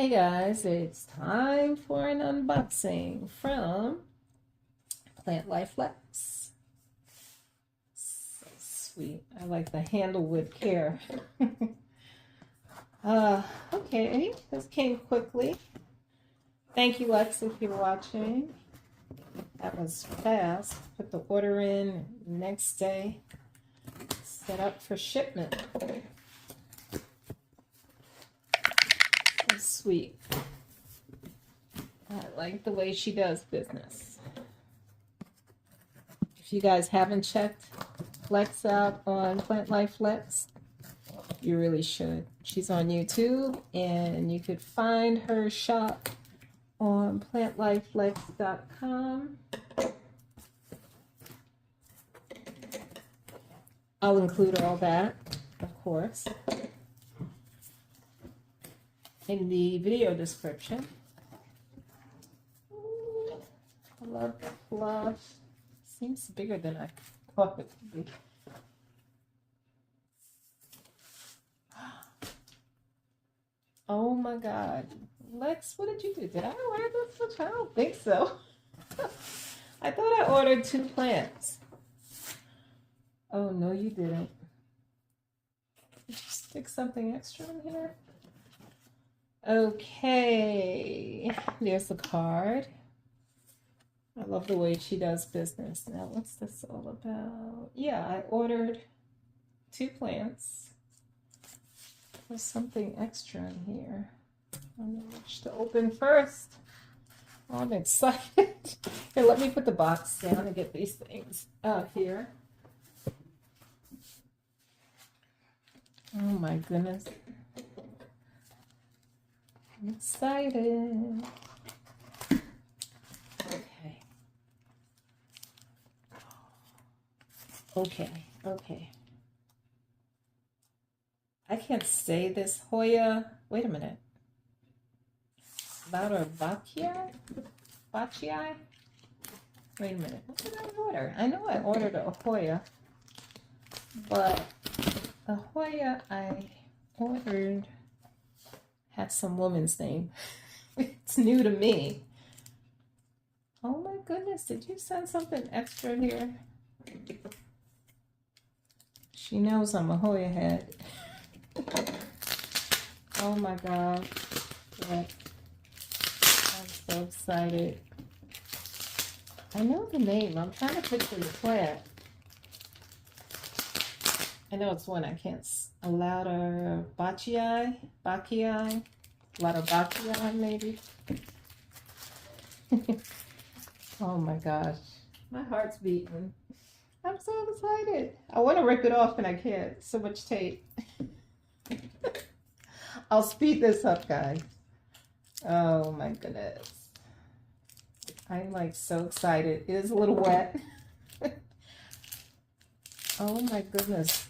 Hey guys, it's time for an unboxing from PlantLifeLex. So sweet. I like the handle with care. Okay, this came quickly. Thank you, Lex, if you're watching. That was fast. Put the order in next day. Set up for shipment. That's sweet. I like the way she does business. If you guys haven't checked Lex out on PlantLifeLex, you really should. She's on YouTube, and you could find her shop on PlantLifeLex.com. I'll include all that, of course, in the video description. I love the fluff. Seems bigger than I thought it would be. Oh my God. Lex, what did you do? Did I order this? I don't think so. I thought I ordered 2 plants. Oh, no, you didn't. Did you stick something extra in here? Okay. There's the card. I love the way she does business. Now, what's this all about? Yeah, I ordered 2 plants. There's something extra in here. I don't know which to open first. Oh, I'm excited. Here, let me put the box down and get these things out here. Oh my goodness. I'm excited. Okay. I can't say this. Hoya. Wait a minute. Louder Bacchii? Bacchii? Wait a minute. What did I order? I know I ordered a Hoya, but the Hoya I ordered had some woman's name. It's new to me. Oh my goodness. Did you send something extra here? She knows I'm a Hoya head. Oh my God. Yeah. I'm so excited. I know the name. I'm trying to picture the plant. I know it's one I can't. A louder Bacchii? Bacchii? Louder Bacchii, maybe? Oh my gosh. My heart's beating. I'm so excited. I want to rip it off and I can't. So much tape. I'll speed this up, guys. Oh my goodness. I'm like so excited. It is a little wet. Oh my goodness.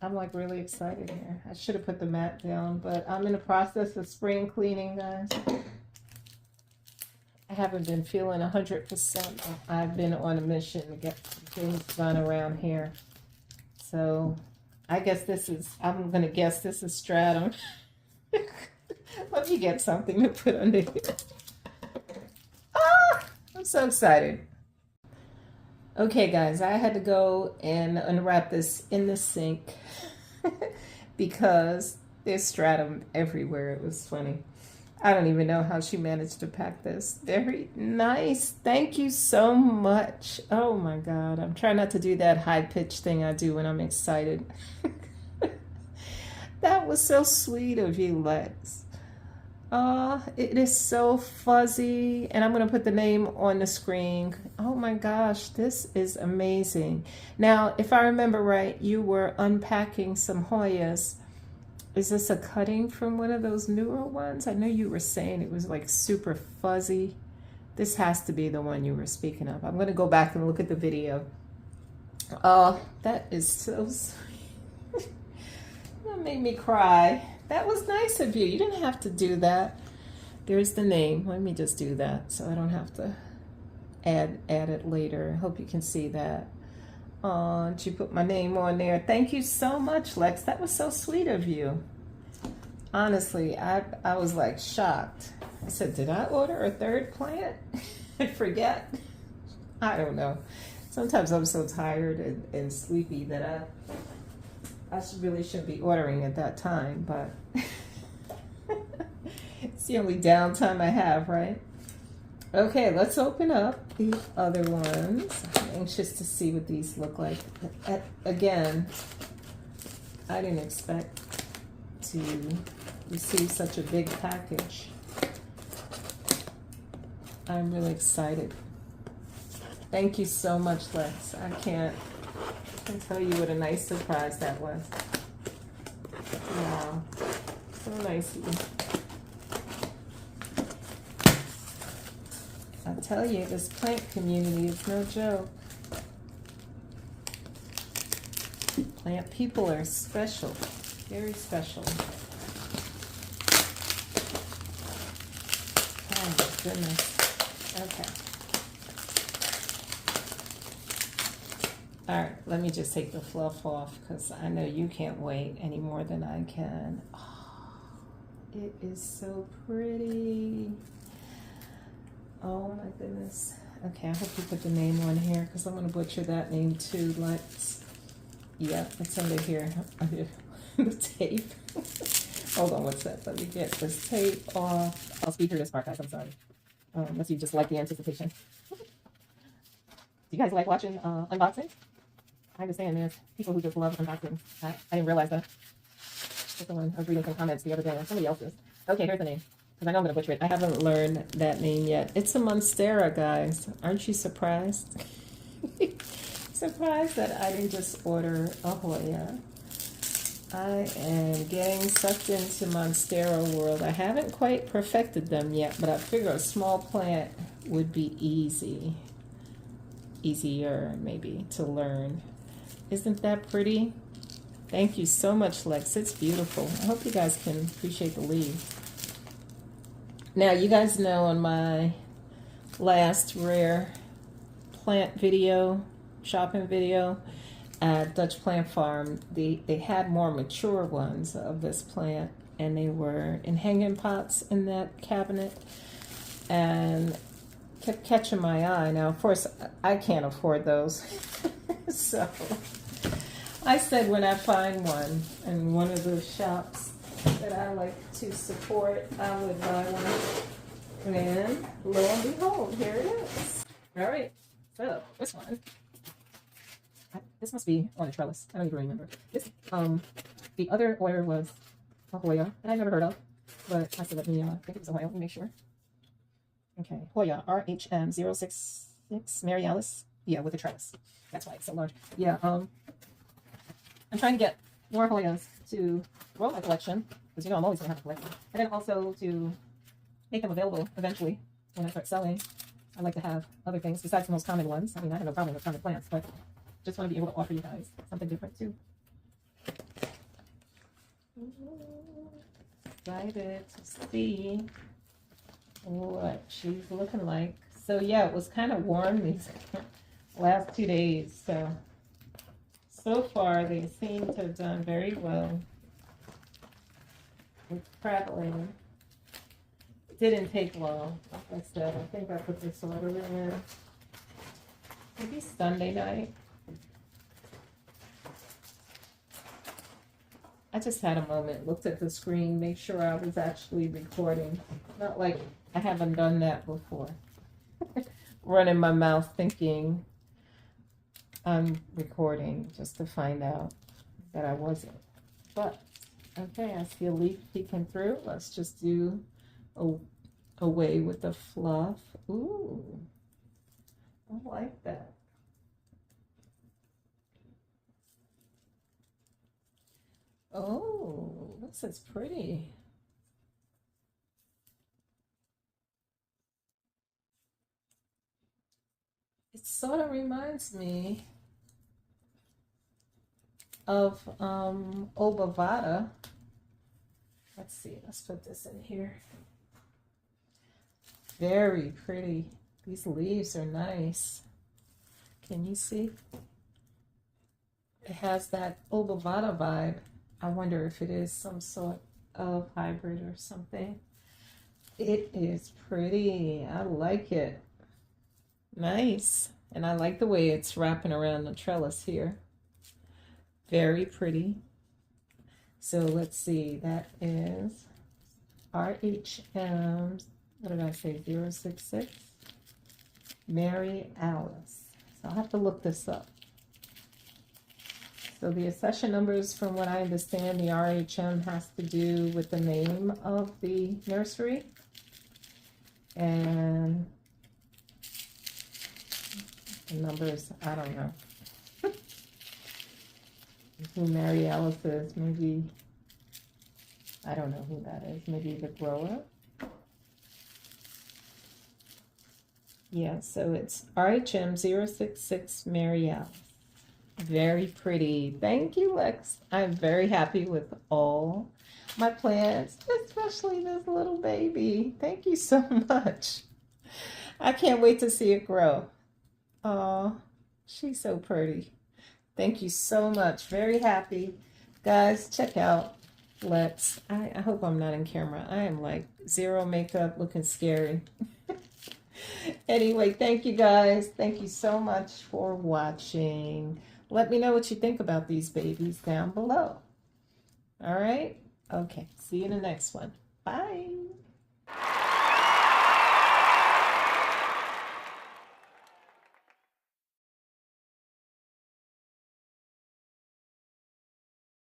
I'm like really excited here. I should have put the mat down, but I'm in the process of spring cleaning, guys. I haven't been feeling 100%. I've been on a mission to get things done around here. So I guess this is, I'm going to guess this is stratum. Let me get something to put under here. Ah, I'm so excited. Okay, guys, I had to go and unwrap this in the sink because there's stratum everywhere. It was funny. I don't even know how she managed to pack this. Very nice. Thank you so much. Oh my God. I'm trying not to do that high-pitched thing I do when I'm excited. That was so sweet of you, Lex. It is so fuzzy. And I'm going to put the name on the screen. Oh my gosh, this is amazing. Now, if I remember right, you were unpacking some Hoyas. Is this a cutting from one of those newer ones? I know you were saying it was like super fuzzy. This has to be the one you were speaking of. I'm going to go back and look at the video. Oh, that is so sweet. That made me cry. That was nice of you. You didn't have to do that. There's the name. Let me just do that so I don't have to add it later. I hope you can see that. She put my name on there. Thank you so much, Lex. That was so sweet of you. Honestly, I was like shocked. I said, did I order a third plant? I forget. I don't know. Sometimes I'm so tired and sleepy that really shouldn't be ordering at that time, but it's the only downtime I have, right? Okay, let's open up the other ones. I'm anxious to see what these look like. Again, I didn't expect to receive such a big package. I'm really excited. Thank you so much, Lex. I can't tell you what a nice surprise that was. Wow, so nice of you. I tell you, this plant community is no joke. Plant people are special, very special. Oh my goodness. Okay. All right, let me just take the fluff off because I know you can't wait any more than I can. Oh, it is so pretty. Oh my goodness. Okay, I hope you put the name on here because I'm going to butcher that name too. Let's, yeah, it's under here, under the tape. Hold on, what's that? Let me get this tape off. I'll speed through this part, guys. I'm sorry. Unless you just like the anticipation. Do you guys like watching unboxing? I understand there's people who just love unboxing. I didn't realize that. Someone, I was reading some comments the other day, somebody else's. Okay, here's the name. Because I know I'm going to butcher it. I haven't learned that name yet. It's a monstera, guys. Aren't you surprised? Surprised that I didn't just order a hoya. I am getting sucked into monstera world. I haven't quite perfected them yet, but I figure a small plant would be easier maybe to learn. Isn't that pretty? Thank you so much, Lex. It's beautiful. I hope you guys can appreciate the leaves. Now, you guys know on my last rare plant video, shopping video at Dutch Plant Farm, they had more mature ones of this plant, and they were in hanging pots in that cabinet, and kept catching my eye. Now, of course, I can't afford those, so I said when I find one in one of those shops that I like to support, I would buy one. And lo and behold, here it is. All right, so this one, this must be on a trellis. I don't even remember. This, the other order was a hoya that I never heard of, but I said let me think it was a hoya. Let me make sure. Okay, hoya RH066 Mary Alice. Yeah, with a trellis. That's why it's so large. Yeah, I'm trying to get more hoyas to grow my collection, because you know I'm always going to have a collection. And then also to make them available eventually when I start selling. I like to have other things besides the most common ones. I mean, I have no problem with common plants, but just want to be able to offer you guys something different too. Excited to see what she's looking like. So yeah, it was kind of warm these last 2 days. So far they seem to have done very well with prattling. It didn't take long. Like I said, I think I put this order in maybe Sunday night. I just had a moment, looked at the screen, make sure I was actually recording. Not like I haven't done that before. Running my mouth thinking I'm recording just to find out that I wasn't. But, okay, I see a leaf peeking through. Let's just do away with the fluff. Ooh, I like that. Oh, this is pretty. It sort of reminds me of Obavata. Let's see, let's put this in here. Very pretty. These leaves are nice. Can you see? It has that Obavata vibe. I wonder if it is some sort of hybrid or something. It is pretty. I like it. Nice. And I like the way it's wrapping around the trellis here. Very pretty. So let's see, that is RHM, what did I say, 066? Mary Alice. So I'll have to look this up. So the accession numbers, from what I understand, the RHM has to do with the name of the nursery. And the numbers, I don't know. Who Mary Alice is, maybe, I don't know who that is, maybe the grower. Yeah, so it's RHM 066 Mary Alice. Very pretty. Thank you, Lex. I'm very happy with all my plants, especially this little baby. Thank you so much. I can't wait to see it grow. Oh, she's so pretty. Thank you so much. Very happy. Guys, check out Lex. I hope I'm not in camera. I am like zero makeup, looking scary. Anyway, thank you guys. Thank you so much for watching. Let me know what you think about these babies down below. All right? Okay. See you in the next one. Bye.